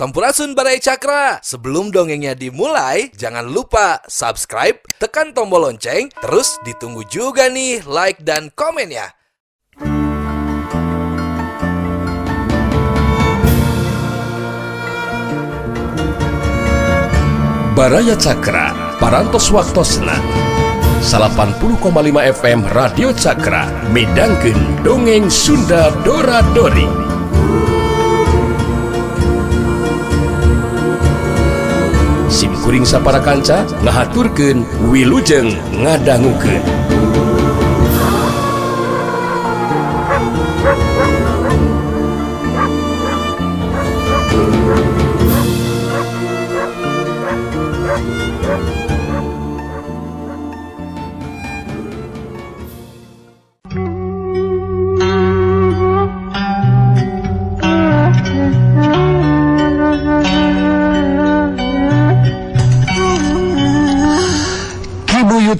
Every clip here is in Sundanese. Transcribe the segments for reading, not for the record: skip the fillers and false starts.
Sampurasun Barai Cakra. Sebelum dongengnya dimulai, jangan lupa subscribe, tekan tombol lonceng, terus ditunggu juga nih like dan komennya. Baraya Cakra, parantos waktosna 80,5 FM Radio Cakra, midangkeun dongeng Sunda Dora-Dori. Simkuring sapara kanca ngahaturkeun wilujeng ngadangukeun.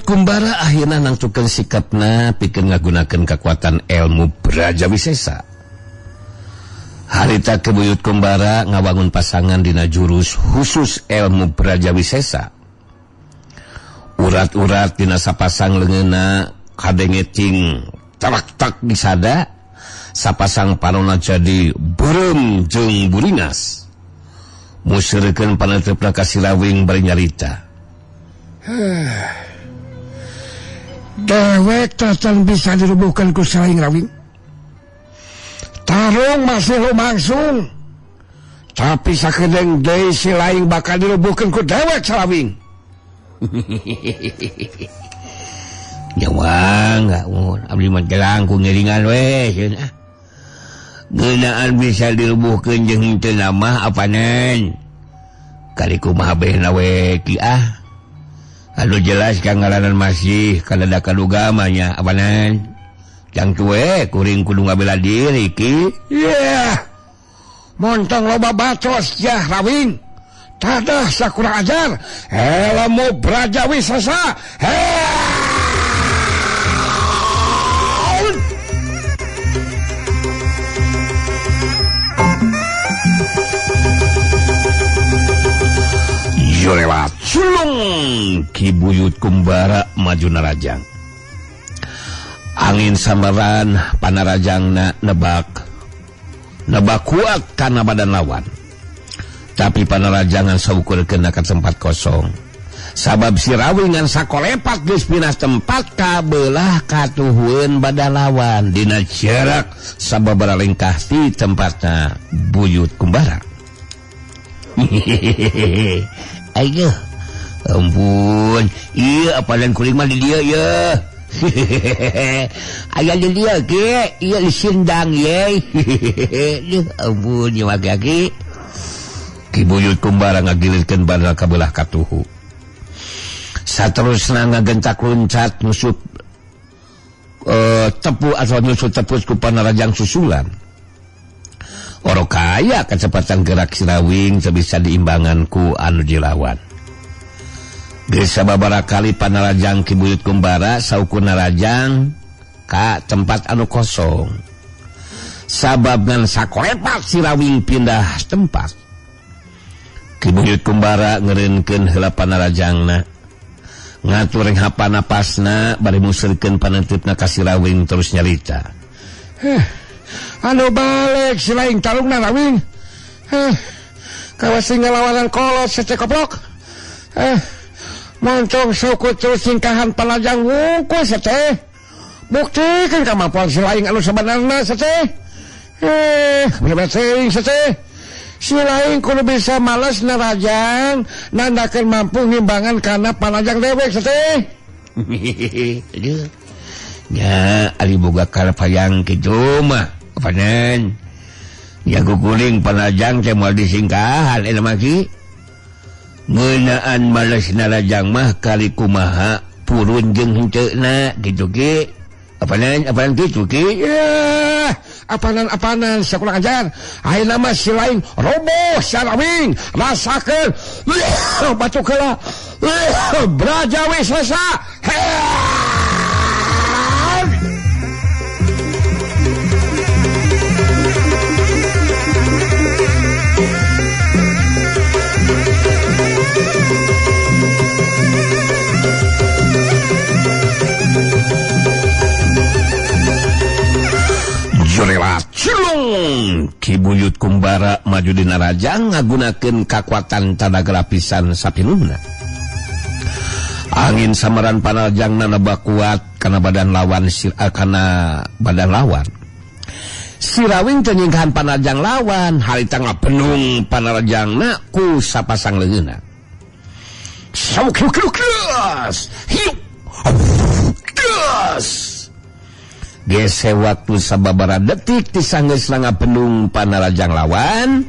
Kumbara akhirnya nangtukeun sikapna pikeun ngagunakeun kekuatan ilmu Brajawisesa. Harita Kebuyut Kumbara ngabangun pasangan dina jurus khusus ilmu Brajawisesa. Urat-urat dina sapasang leungeunna kadenge cing tak disada, sapasang panonna jadi beureum jeung buringas. Museurekeun paneutepna ka Sirawing bari nyarita. Dewek tatan bisa dirubuhkan ku Sirawing Rawing. Tarung masih lumangsung, tapi sakedeng deui si laing bakal dirubuhkan ku dewek Sirawing. Nyawang abdi mah gelang ku ngiringan we cenah. Geunaan bisa dirubuhkeun jeung henteu nama apanan. Kali kumaha behna we ki ah. Anu jelas kang ngaranan masih kadada kaduga mah nya apanan. Jang tuwe kuring kudu ngabela diri ki. Yeah. Montong loba bacos ya Rawing. Tadah sakurang ajar ilmu Brajawisesa. Lewat sulung Kibuyut Kumbara maju narajang. Angin samaran panarajangna nebak kuat karena badan lawan. Tapi panarajangan saukurkeun ka tempat kosong. Sabab Sirawingan sakolepat geus pinas tempat kabelah katuhun badan lawan dina jarak sababaraha lengkah ti tempatna Buyut Kumbara. Ayo, ampun, iya apalan kuring mah di dia ya. Ayah di dia ke, iya disindang ye. Ampun, ya maki-maki. Kibuyut Kumbara ngagilirkeun badan kabelah katuhu. Saterusna ngagentak luncat nusuk tepu atau nusuk tepus ku panarajang susulan. Oro kaya kecepatan gerak Sirawing bisa diimbangan ku anu dilawan. Geus sababaraha kali panarajang Kibuyut Kumbara sauku narajang ka tempat anu kosong. Sabab ngan sakolepat Sirawing pindah tempat. Kibuyut Kumbara ngeureunkeun heula panarajangna. Ngatur hapa napasna bari museurekeun paneutupna ka Sirawing terus nyarita. Anu balik si laing talungna Rawing. Kawas ngelawanan kolot secekoplok. Moncong suku terus singkahan panajang wungkul sete. Buktikeun kamampuan si laing anu sabanarna sete. Bener-bener sering sete. Si laing kudu bisa males narajang nandakeun mampu ngimbangan kana panajang dewek sete. Ya, ali boga kalapayang kitu mah. Panen ya kukuling panajang teh moal disingkahan eta mah ki ngeunaan males narajang mah kali kumaha purun jeung henteuna kitu ki apanan kitu ki ya apanan sakurang ajar ayeuna mah si laing roboh Sirawing rasakeun batuk heula Brajawisesa. Kibuyut Kumbara maju dina Rajang ngagunakeun kakuatan tanaga lapisan sapinuna. Angin samaran panarajangna naba kuat kana badan lawan Si Rawing teu nyinggahan panarajang lawan, harita ngapenung panarajangna ku sapasang leungeunna. Saukilukilukilus, hiup, gas. Gese waktu sababara detik tisanggeus ngapenung panarajang lawan.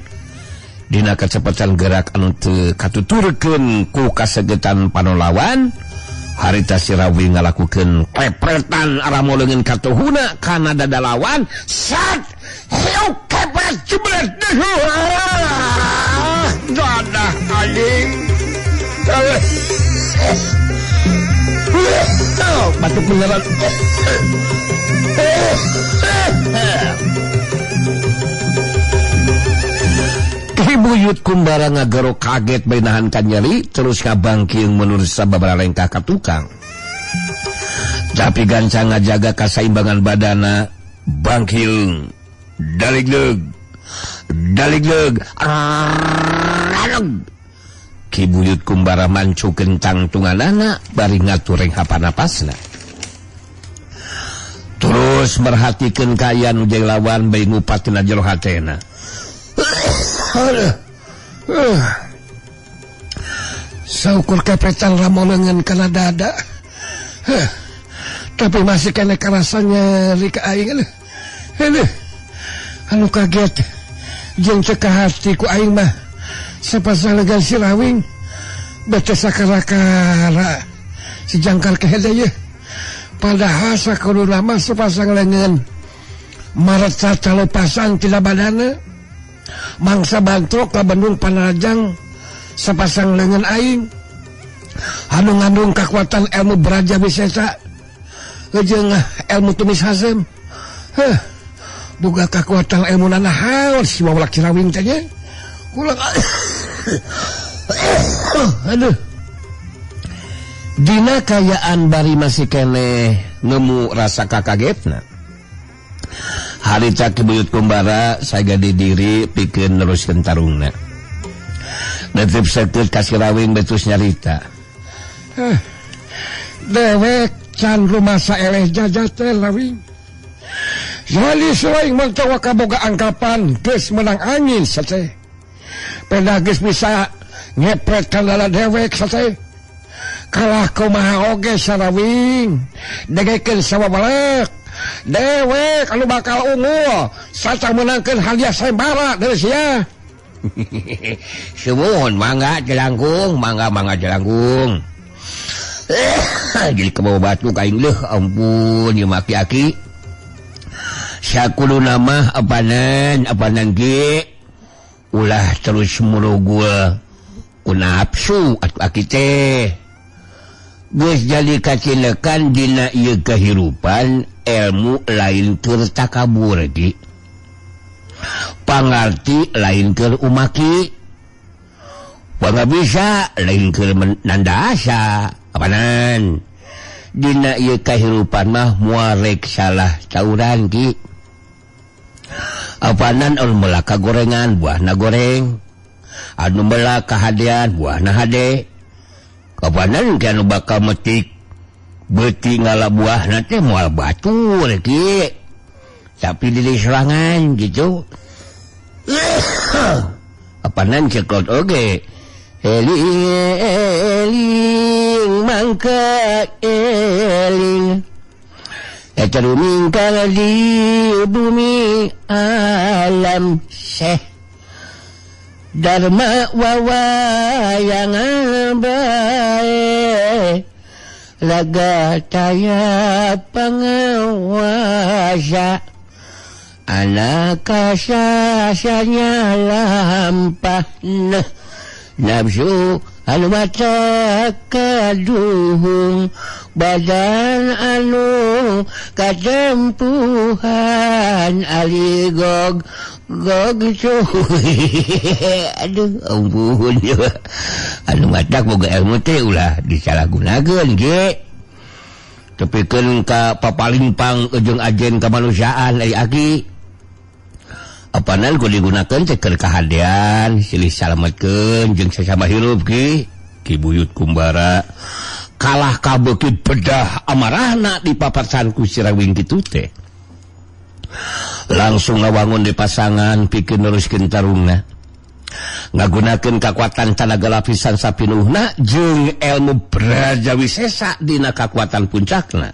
Dina kecepatan gerak anu teu katuturkeun ku kasegetan panolawan, harita si Rawing ngalakukeun pepretan arah moleungeun katuhuna kana dada lawan. Sat, hiup kepret jebret dadah anjing. Batuk beneran. Kibuyut Kumbara ngagero kaget bainahan nyeri terus ngabangking menurut sababaraha lengkah ka tukang. Tapi gancang ngajaga kasaimbangan badana, bangkil daligleg Kibuyut Kumbara mancukeun tangtunganana bari ngatureng hapanapasna. Terus merhatikeun kaayaan ujeng lawan bayi ngupat tina jero hatena. Saukur kepretan ramolengan kana dada. Tapi masih kena karasanya nyeri ka aing. Anu kaget jeung cekah hati ku aing mah sapasang legan si Rawing bete sakara-kara si jangkar kehede ye. Padahal sakudu lama sepasang lengan maret calopasan tina badana. Mangsa bantrok ka Bandung panarajang sapasang lengan aing anu ngandung kakuatan ilmu beraja bisesa jeung ilmu tumis hazem. Boga kakuatan ilmu nanahaon si wawalak si Rawing teh nya. Ulang aduh. Dina kayaan bari masih kene ngemu rasa kakagetna. Harita Kibuyut Kumbara saga di diri pikeun neruskeun tarungna. Netep sakeut ka si Rawing betus nyarita. Dewek can rumasa eleh jajat teh Rawing. Jadi selain mencoba kaboga angkapan geus menang angin sateh. Peda geus bisa ngepret kana dewek sateh. Kalah kumaha oge Rawing. Degekeun sawabalek. Dewek anu bakal unggul saca menangkeun hadiah sayembara dari sia. Sumun mangga jelangkung, mangga jelangkung. Jadi kebawa batu kaing leuh ampun ieu maki-aki. Sakudu nama apanan ge ulah terus murugul ku nafsu atuh aki teh. Geus jadi kacilekan dina ieu kahirupan ilmu lain keur takabur di. Pangarti lain keur umaki. Pangabisa lain keur nandasa. Apanan? Dina ieu kahirupan mah moal rek salah cauran ki. Apanan anu meula kagorengan buahna goreng. Anu meula kahadean buahna hade. Kapanan ke anu bakal metik beuti ngala buahna teh moal batur ki. Tapi di serangan gitu. Apanan cekot oge. Eling mangka eling. Eta rumingkal di bumi alam seh. Dharma wawayang bae laga taya pangawasa anak kasasanya lampah nafsu anu mata kaduhung badan anu katempuhan aligog gog cuy. Aduh ampun anu matak boga ilmu teh ulah disalahgunakeun ge. Tepikeun ka papalimpang jeung ajen kemanusiaan ai aki. apanan ku digunakan ceker kahadian silih salametkeun jeung sasama hirup ki buyut kumbara kalah kabeukeut bedah amarahna di papasan ku si Rawing kitu teh langsung ngawangun di pasangan pikeun neruskeun tarungna ngagunakeun kakuatan tenaga lapisan sapinuhna jeung ilmu brajawisesa dina kakuatan puncakna.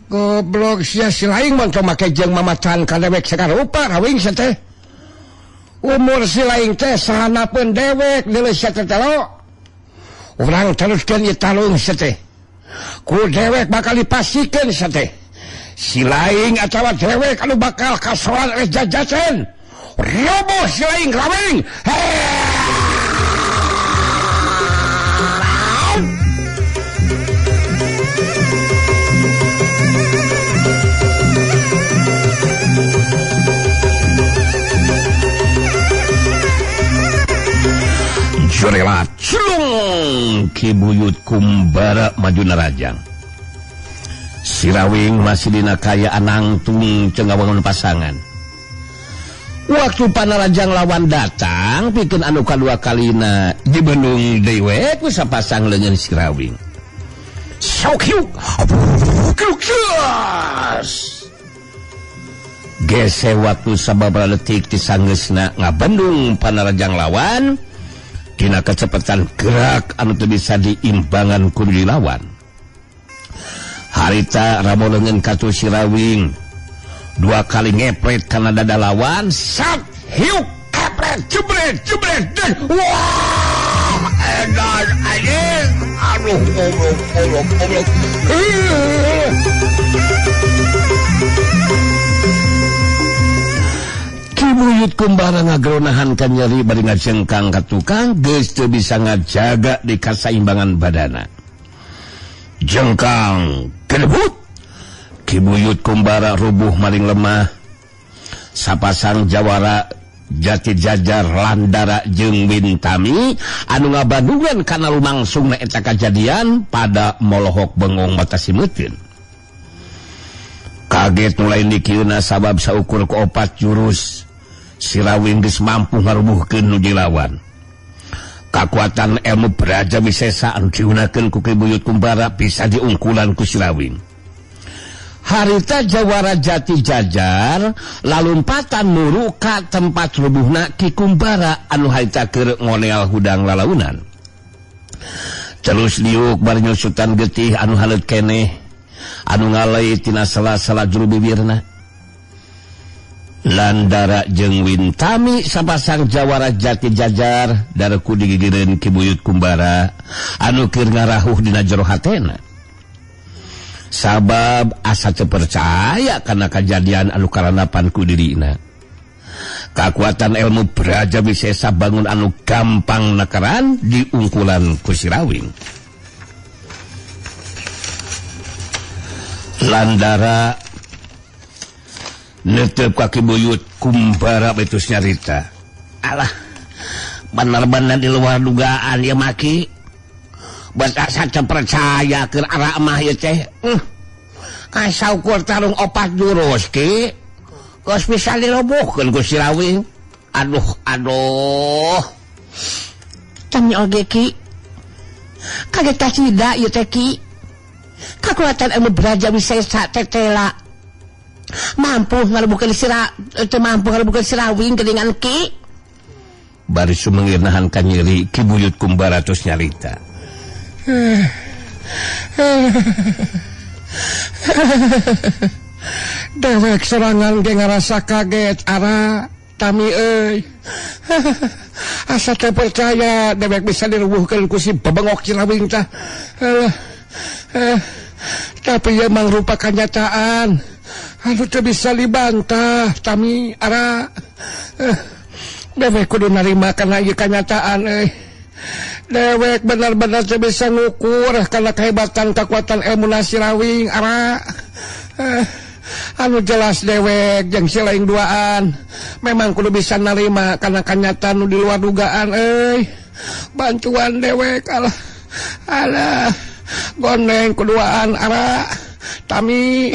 Goblok sia si Laing mah make jeung mamatan ka dewek sakarupa Rawing sia teh. Umur si Laing teh sahanapeun dewek deuleuh sia teh telo. Urang teruskeun ieu talung sia teh. Ku dewek bakal dipasikeun sia teh. Si Laing atawa dewek anu bakal kasoan oleh jajasan. Roboh si Laing Rawing. Jorela culung ki buyut kumbara maju narajang. Si Rawing masih dina kayaan nangtung cengawangun pasangan. Waktu panarajang lawan datang pikeun anu kadua kalina dibendung dewe ku sapasang leungeun si Rawing. Sok hiuk. Gese waktu sababaraha leutik ti sanggeusna ngabendung panarajang lawan dina kecepatan gerak anu teu bisa diimbangan ku dilawan. Harita ramoleungeun ka si Rawing. 2 kali ngepret karena dada lawan sat hiuk kepret jebret wah edan anjing aduh goblok Ki buyut kumbara ngageronahan ka nyeri bari ngajengkang ka tukang geus teu bisa ngajaga di kasaimbangan badana jengkang kedebut Ki buyut kumbara rubuh maring lemah sapasang jawara jati jajar Landara jeung Wintami anu ngabadungan kana lumangsungna eta kajadian pada molohok bengong mata simeuteun kaget mulai dikieuna sabab saukur ku 4 jurus si Rawing geus mampu ngarubuhkeun nu dilawan kakuatan ilmu brajawisesa anu digunakeun ku Ki buyut kumbara bisa diungkulan ku si Rawing. Harita jawara jati jajar lalumpatan muru ka tempat rubuhna Ki Kumbara anu harita keur ngoneal hudang lalaunan. Terus liuk bari nyusutan getih anu halet keneh anu ngalei tina sela-sela juru bibirna. Landara jeung Wintami sapasang jawara jati jajar dareku digigireun Ki buyut kumbara anu keur ngarahuh dina jero hatena. Sabab asa teu percaya kana kajadian anu karanapan ku dirina. Kakuatan ilmu brajawisesa bangun anu gampang nakaran diungkulan ku si Rawing. Landara netep ka Ki buyut kumbara betus nyarita. Alah, bener-bener di luar dugaan ya maki. Bata saca percaya keur ara mah ieu teh. Asa ukur tarung 4 jurus ki. Geus bisa dirobohkeun ku si Rawing. Aduh. Tami oge ki. Kaget kasida ieu teh ki. Kakuatan ilmu brajawisesa tetela. Mampu ngarubuhkeun si Rawing geuningan ki. Bari sumeungirnahan ka nyeri Ki buyut kumbara tos nyarita. Dewek serangan ge ngarasa kaget ara Tami euy. Asa teu percaya dewek bisa dirubuhkeun ku si babengok si Rawing tah. Tapi ieu mangrupa kenyataan anu teu bisa dibantah Tami ara. Dewek kudu narima kana ieu kenyataan euy. Dewek benar-benar bisa ngukur karena kehebatan kekuatan ilmu si Rawing ara. Anu jelas dewek jeung si Laing duaan memang kudu bisa narima karena kenyataan nu di luar dugaan euy. Bantuan dewek alah gondeng kuduaan ara Tami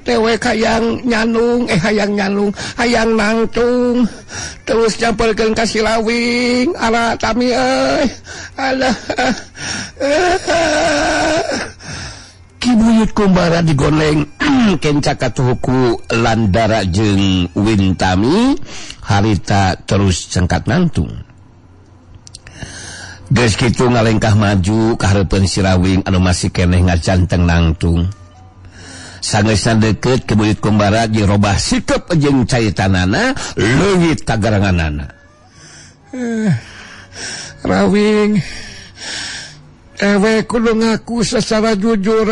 dewek hayang nyalung hayang nangtung terus nyampelkeun ka Silawing ala tami alah Kibuyut kumbara digoleng kenca katuhuku Landara jeung Wintami harita terus cengkat nantung. Geus kitu ngalengkah maju ka hareupeun Silawing anu masih keneh ngajanteng nangtung. Sangeusna deukeut Kibuyut kumbara jeung robah sikep jeung caitanana leungit tagaranganana. Rawing Dewek kudu ngaku secara jujur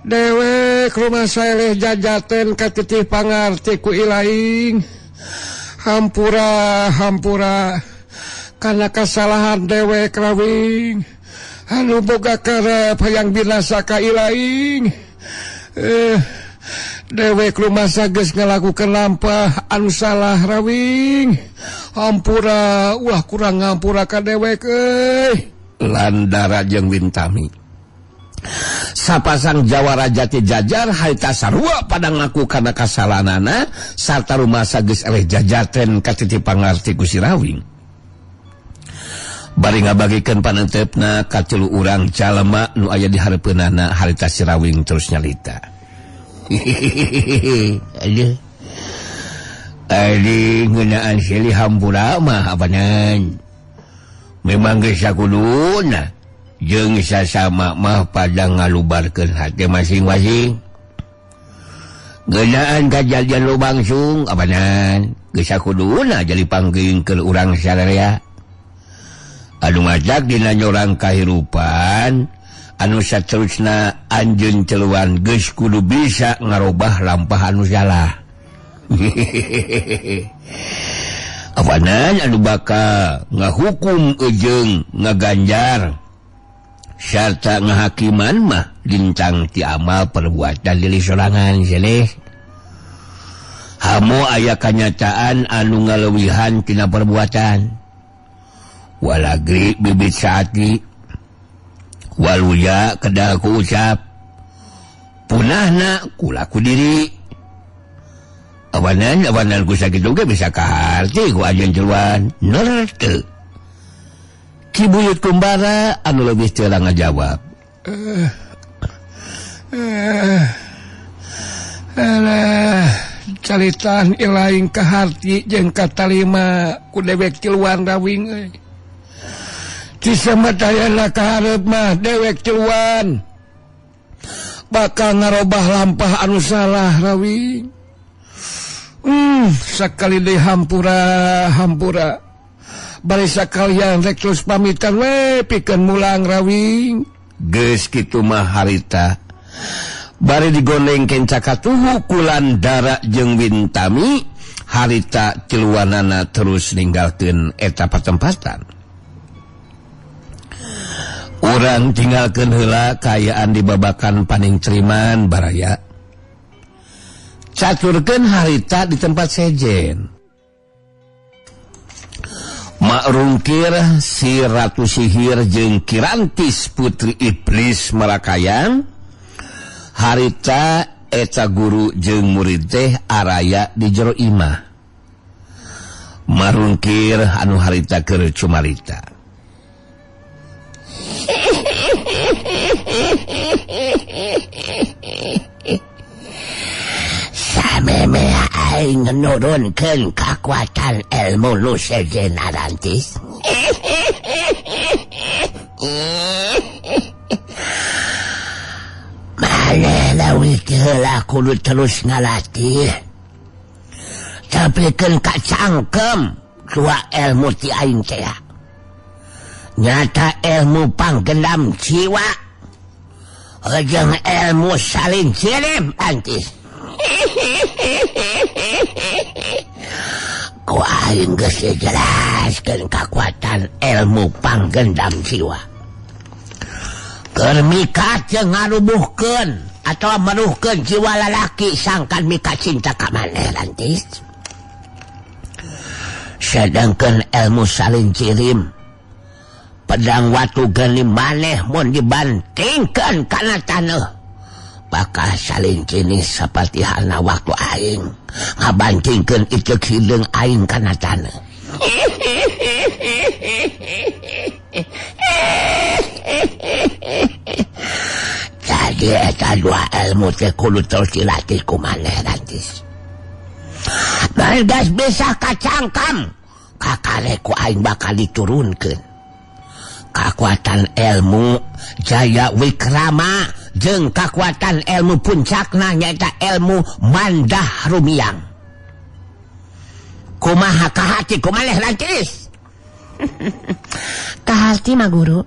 Dewek rumah saya jajaten katitih pangarti ku ilaing Hampura karena kesalahan dewek Rawing anu boga karep hayang binasa ka ilaing dewek rumah sageus ngalakukeun lampah anu salah Rawing hampura ulah kurang ngampura ka dewek Landara jeung Wintami sapasang jawara jati jajar harita sarua pada ngaku kana kasalahanana sarta rumasa geus eleh jajaten katiti pangarti ku Silawing. Bari ngabagikeun paneutepna ka 3 urang jalema nu aya di hareupeunana harita Silawing terus nyalita. Adi ngeunaan silih hampura mah abanan. Memang geus sakuduna jeung sasama mah pada ngalubarkeun hate masing-masing. Geunaan kajadian lubangsung abanan geus sakuduna jadi panggeuingkeun urang sadaya. Anu ngajak dina nyorang kahirupan anu saterusna anjeun celuan geus kudu bisa ngarobah lampah anu salah. Awanan anu bakal ngahukum jeung ngaganjar sarta ngahakiman mah lintang ti amal perbuatan diri sorangan seleh. Hamo aya kanyataan anu ngaleuwihan tina perbuatan. Walagri bibit saati waluya kedah ku ucap punahna kulaku diri. Awanan ku sakitu ge bisa kaharti ku ajeun celuan nerteu. Kibuyut kumbara anu leuwih teu ngajawab. Alah caritaan ilaing kaharti jeung katalima ku dewek celuan Rawing Ti samadayana kaharep mah dewek celuan bakal ngarobah lampah anu salah Rawing. Sakali deui hampura bari sakalian rek terus pamitan we pikeun mulang Rawing. Geus kitu mah harita bari digoleng kenca katuhu ku Landara jeung Wintami harita celuanana terus ninggalkeun eta patempatan. Urang tinggalkeun heula kaayaan di babakan paning ceriman baraya. Caturkeun harita di tempat sejen. Makrungkir si Ratu Sihir jeung Kirantis putri iblis marakayan harita eta guru jeung murid teh araya di jero imah. Marungkir anu harita keur cumarita. Sameme aing nurunkeun kakuatan ilmu nu sejen Arantis. Maneh leuwih heula kudu terus ngalatih. Tapikeun ka cangkem dua ilmu ti aing teh. Nyata ilmu panggendam jiwa jeung ilmu salin cirim Antis. Ku aing geus dijelaskeun kakuatan ilmu panggendam jiwa. Keur mikat jeung ngarubuhkeun atawa meruhkeun jiwa lalaki sangkan mikat cinta ka maneh Antis. Sedangkeun ilmu salin cirim pedang watu geni maneh mun dibantingkeun kana taneuh bakal saling jenis seperti halna waktu aing ngabantingkeun icuk hideung aing kana taneuh. Jadi eta dua ilmu teh kudu terus dilatih ku maneh Rantis. Margas bisa kacangkam kakareku aing bakal diturunkeun kakuatan ilmu Jaya Wikrama jeung kakuatan ilmu puncakna nyaeta ilmu Mandah Rumiang. Kumaha kahati kumaneh Rantis? Kahati mah guru,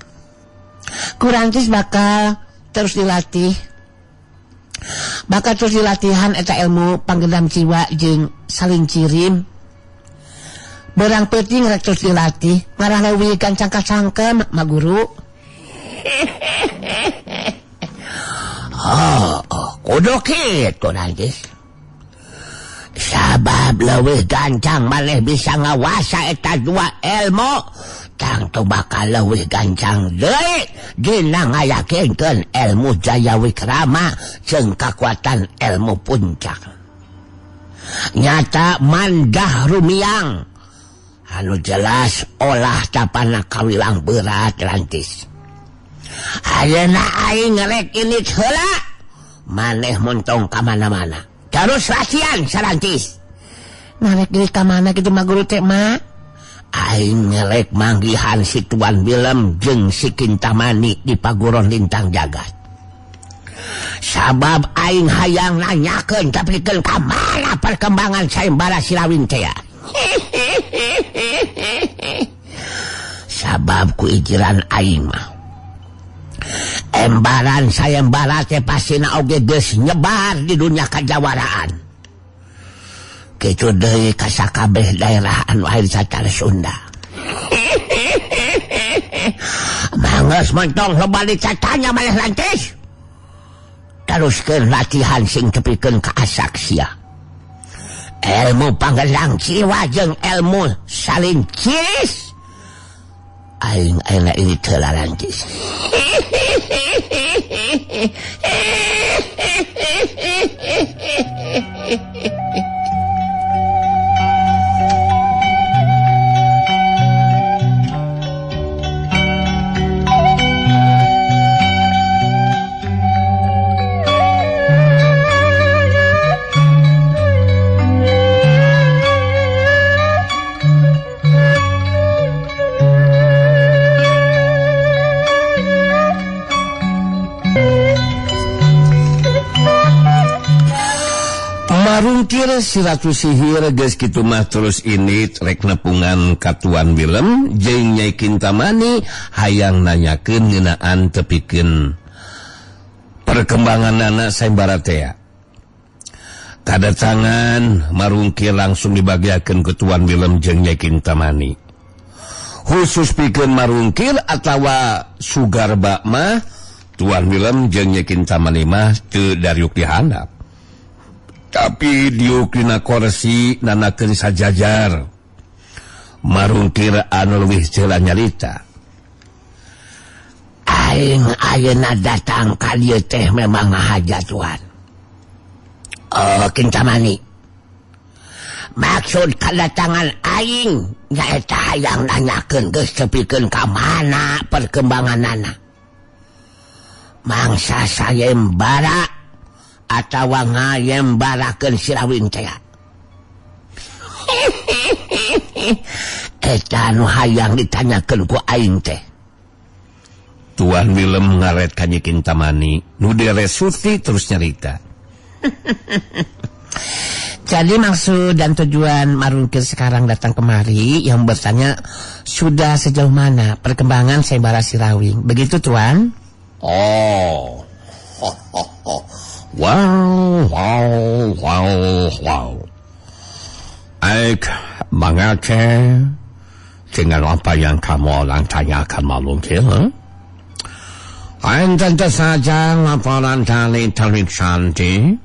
Rantis bakal terus dilatih. Bakal terus dilatihan eta ilmu panggendam jiwa jeung saling cirim. Berang penting rek terus dilatih ngarah leuwih gancang kasangkem mah guru. Kudu kitu Rantis. Sabab leuwih gancang maneh bisa ngawasa eta dua ilmu, tangtu bakal leuwih gancang deui dina ngayakinkeun ilmu Jaya Wikrama jeung kakuatan ilmu puncak. Nyata Mandah Rumiang anu jelas olah tapana kawilang berat Rantis. Ayeuna aing rek ini heula maneh montong ka mana-mana. Terus latihan Rantis. Narek diri ka mana kitu mah guru teh mah? Aing ngelek manggihan si Tuan Willem jeung si Kintamani di paguron Lintang Jagat. Sabab aing hayang nanyakeun tapikeun ka mana perkembangan sayembara Sirawing teh. Sabab ku ijiran aing mah embaran sayembara teh pasina oge geus nyebar di dunia kajawaraan. Kitu deui ka sakabeh daerah anu aya di sacara Sunda. Mangos montong loba dicatanya maneh Rantis. Teruskeun latihan sing tepikeun ka asak sia. Ilmu panggelang jiwa jeung ilmu salin ciris. Aing ayeuna ini teu Rantis. Marungkir si Ratu Sihir geus kitu mah terus ini rek nepungan ka Tuan Willem jeung Nyai Kintamani hayang nanyakeun ngeunaan tepikeun perkembanganna sayembara teh. Kadatangan Marungkir langsung dibagiakeun ke Tuan Willem jeung Nyai Kintamani. Khusus pikeun Marungkir atawa Sugarba mah Tuan Willem jeung Nyai Kintamani mah teu dariuk dihandap. Tapi diuk dina kursi nanakeun sajajar. Marungkir anu leuwih ceula nyarita. Aing ayeuna datang ka dieu teh memang ngahaja Tuan. Kintamani. Maksud kedatangan aing nyaeta hayang nanyakeun geus tepikeun ka mana perkembanganana. Mangsa sayembara atawa ngayembarakeun Sirawing teh. Eta anu hayang ditanyakeun ku aing teh. Tuan Willem ngaret ka Nyai Kintamani, nu diresuti terus nyarita. Jadi maksud dan tujuan Marungkir sekarang datang kemari yang bertanya sudah sejauh mana perkembangan sayembara Sirawing. Begitu Tuan? Oh. Wow. Aik mengerti dengan apa yang kamu orang tanyakan Marungkir. Aik tentu saja laporan dari Telik Sandi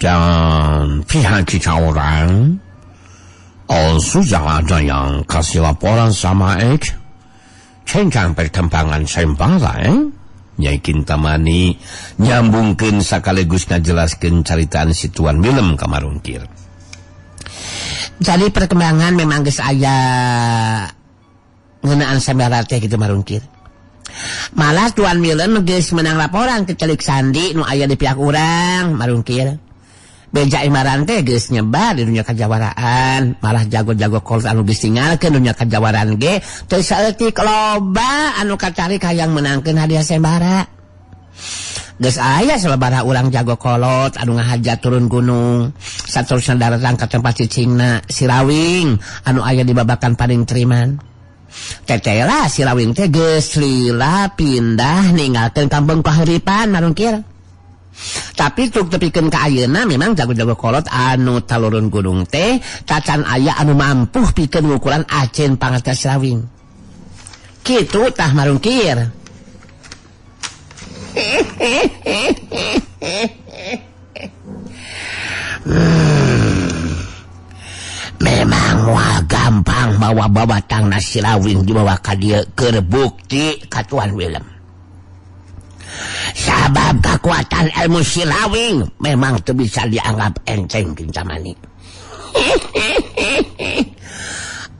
dan pihak kita orang sudah ada yang kasih laporan sama Aik tentang perkembangan sayembara. Nyai Kintamani nyambungkeun sakaligus ngajelaskeun caritaan si Tuan Willem ka Marungkir. Jadi perkembangan memang geus aya ngeunaan sabaraha teh kitu Marungkir. Malah Tuan Willem geus menang laporan ke Celik Sandi nu aya di pihak urang Marungkir. Beja imaran teh geus nyebar di dunia kajawaraan, malah jago-jago kolot anu geus tinggalkeun dunia kajawaraan ge teu saeutik loba anu kacarik hayang menangkeun hadiah sembara. Geus aya sababaraha urang jago kolot anu ngahajat turun gunung, saterusna datang ka tempat cicingna si Rawing anu aya di babakan Pading Triman. Tetela si Rawing teh geus lila pindah ninggalkeun kampung kahuripan Marungkir. Tapi tuk tepikeun ka ayeuna memang jago-jago kolot anu talurun gunung teh tacan aya anu mampu pikeun ngukuran acen pangatas Rawing. Kitu tah Marungkir. Memang wah gampang bawa babatang nasi Rawing dibawa ka dieu keur bukti ka Tuan Willem. Sabab kekuatan ilmu si Rawing memang teu bisa dianggap enteng Kintamani.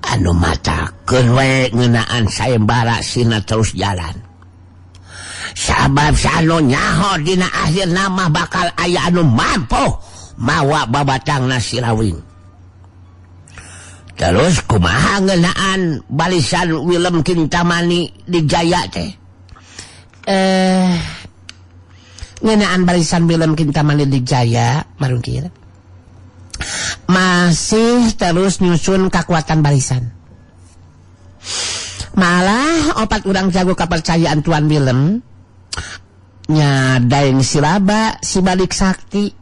Anu matakeun we ngeunaan sayembara sina terus jalan. Sabab sanu nyaho dina akhirna mah bakal aya anu mampu mawa babatang nasi Rawing. Terus kumaha ngeunaan balisan Willem Kintamani di Jaya teh? Ngeunaan barisan Willem Kintamani di Jaya Marungkir masih terus nyusun kekuatan barisan. Malah opat urang jago kepercayaan Tuan Willem nya Daeng Silaba si Balik Sakti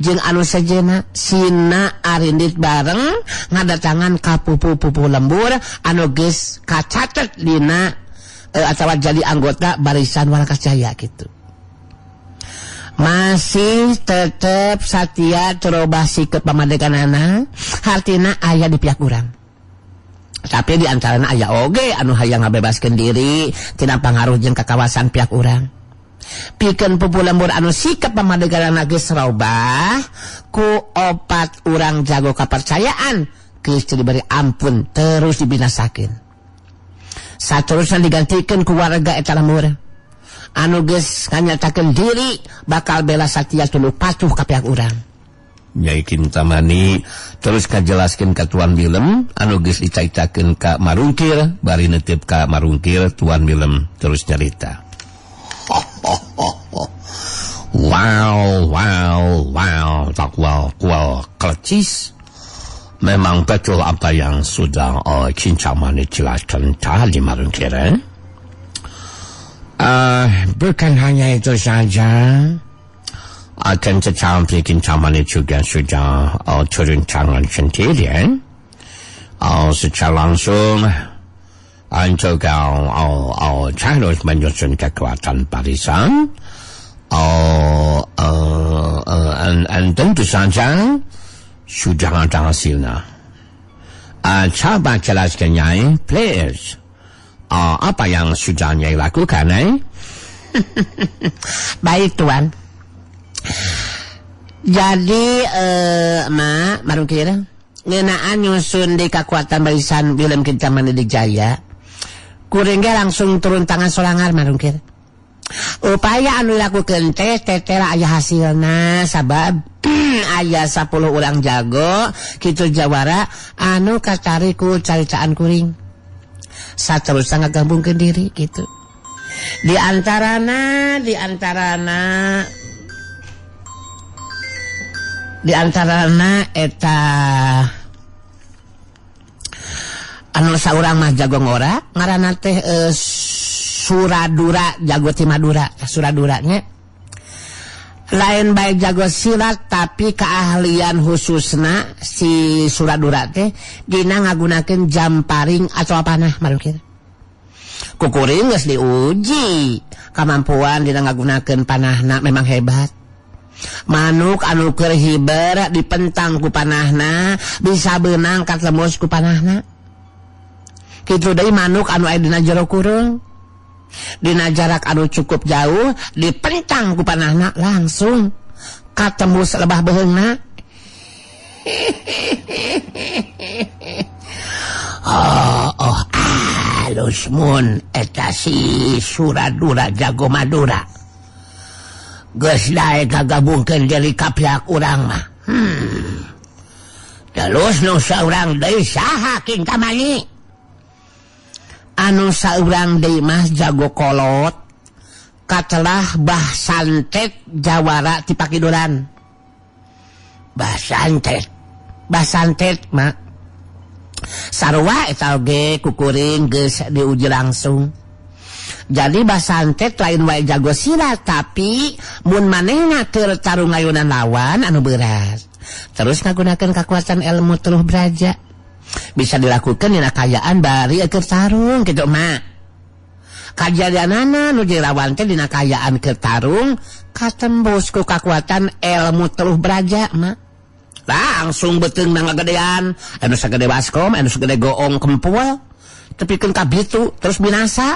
jeung anu sejenna Sina Arindit bareng ngadatangan ka pupu-pupu lembur anu geus kacatet dina atawa jadi anggota barisan Warakas Jaya gitu. Masih tetep satia terobah sikeut pamadeganana hartina aya di pihak urang. Tapi di antarana aya oge anu hayang ngabebaskeun diri tina pangaruh jeung kakawasan pihak urang. Pikeun pupu lembur anu sikep pamadeganana geus robah ku opat urang jago kapercayaan geus diberi ampun terus dibinasakeun. Saterusna digantikeun ku warga eta lembur anu geus nganyatakeun diri bakal bela satia tuluy patuh ka pihak urang. Nyai Kintamani terus kajelaskeun ka Tuan Willem anu geus dicaritakeun ka Marungkir, bari neuteup ka Marungkir. Tuan Willem terus nyarita. Wow, takwal kelecis. Memang betul apa yang sudah Kintamani jelaskan tadi Marungkir. Bukan hanya itu saja. Akan tetapi Kintamani juga sudah turun tangan sendiri. Secara langsung juga harus menyusun kekuatan barisan. Dan tentu saja sudah ada hasilnya. Coba jelaskan Nyai, please. Apa yang sudah Nyai lakukan, Baik Tuan. Jadi Marungkir ngeunaan nyusun di kekuatan barisan Willem Kintamani di Jaya kuring ge langsung turun tangan solangar Marungkir. Upaya anu dilakukeun teh tetela aya hasilna sabab aya 10 urang jago kitu jawara anu kacari ku caritaan kuring. Saterusna ngagabungkeun diri gitu. Di antarana eta anu saurang mah jago ngora ngaranna teh Suradura jago ti Madura. Suraduranya lain baik jago silat tapi keahlian khususna si Suradura teh dina ngagunakeun jamparing atau panah Marungkir. Kukuring geus diuji kemampuan dina ngagunakeun panahna memang hebat. Manuk anu keur hiber dipentang ku panahna bisa beunang katlemus ku panahna. Kitu deui manuk anu aya dina jero kurung. Dina jarak anu cukup jauh dipentang ku panahna langsung katembus lebah beheungna. Halus mun eta si Suradura jago Madura. Geus dae gagabungkeun jadi kapihak urang mah. Terus nu saurang deui saha kintamani? Anu saurang deui mah jago kolot katelah Bah Santet jawara ti Pakiduran. Bah Santet mah sarua eta oge kukuring geus diuji langsung. Jadi Bah Santet lain wae jago silat, tapi mun manehna keur tarung ngayunan lawan anu berat terus ngagunakeun kekuatan ilmu teluh braja bisa dilakukan dina kayaan bari keur tarung kitu mah. Kajadianana nu lawan teh dina kayaan keur tarung katembus ku kekuatan ilmu teluh braja mah. Langsung beteung na ngagedean, anu sagede baskom, anu sagede goong kempul, tepikeun ka bitu terus binasa.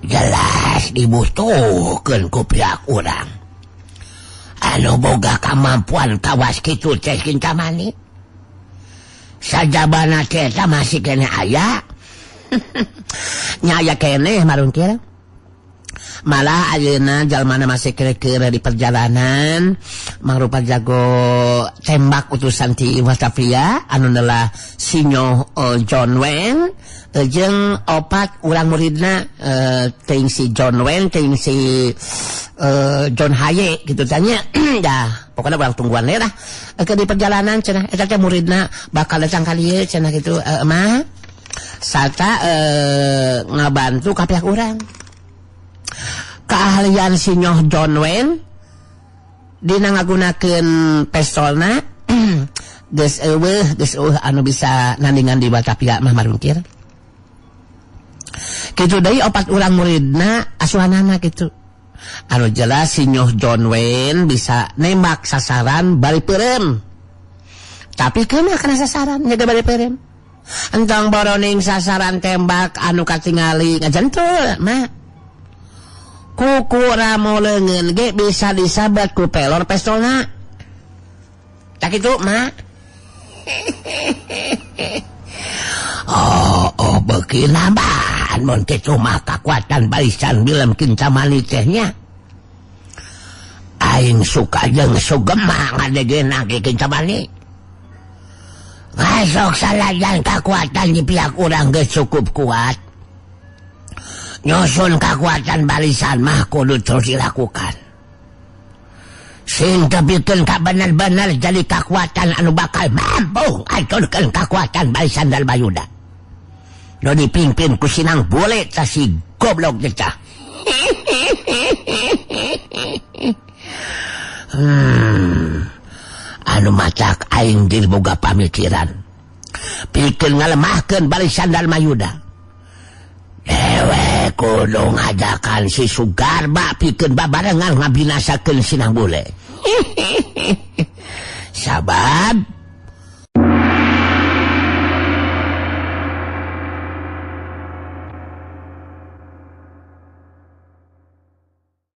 Jelas dibutuhkeun ku pihak urang anu boga kamampuan kawas kitu teh kintamani. Sajabana teh masih kene aya. Nya aya keneh marungkir. Malah ayeuna jalmana masih kere-kere di perjalanan mangrupa jago tembak utusan ti Batavia anu adalah Sinyo John Wayne jeung 4 urang muridna teuing si John Wayne teuing si John Haye gitu tanya. Dah pokoknya urang tungguan lah ke di perjalanan cenah eta teh muridna bakal datang ka dieu cenah kitu mah sarta ngabantu ka pihak urang. Keahlian Sinyo John Wayne dina ngagunakeun pistolna geus eueuh anu bisa nandingan di Batavia mah marungkir. Kitu deui 4 urang muridna asuhanana kitu. Anu jelas Sinyo John Wayne bisa nembak sasaran bari peureum. Tapi keuna kana sasaran nyaga bari peureum. Entong boroning sasaran tembak anu katingali ngajentul mah. Kuku ramo leungeun ge bisa disabat ku pelor pistolna. Tak kitu mah. Beuki nambahan mun kitu mah kakuatan barisan bilem kintamani teh nya. Aing suka jeung sugema ngadegena ge kintamani. Ngasok salajan kakuatan di pihak urang geus cukup kuat. Nyusun kekuatan barisan mah kudu terus dilakukan. Sing tepikeun ka bener-bener jadi kekuatan anu bakal mampu ngaturkeun kekuatan barisan Dalmayuda. Nu dipimpin ku Sinang Bule tah si goblok teh tah. Anu macak aing diri boga pamikiran. Pikeun ngalemahkeun barisan Dalmayuda. Dewe kudu ngajakan si Sugarba pikeun babarengan ngabinasakeun Sinang Bule. Sabab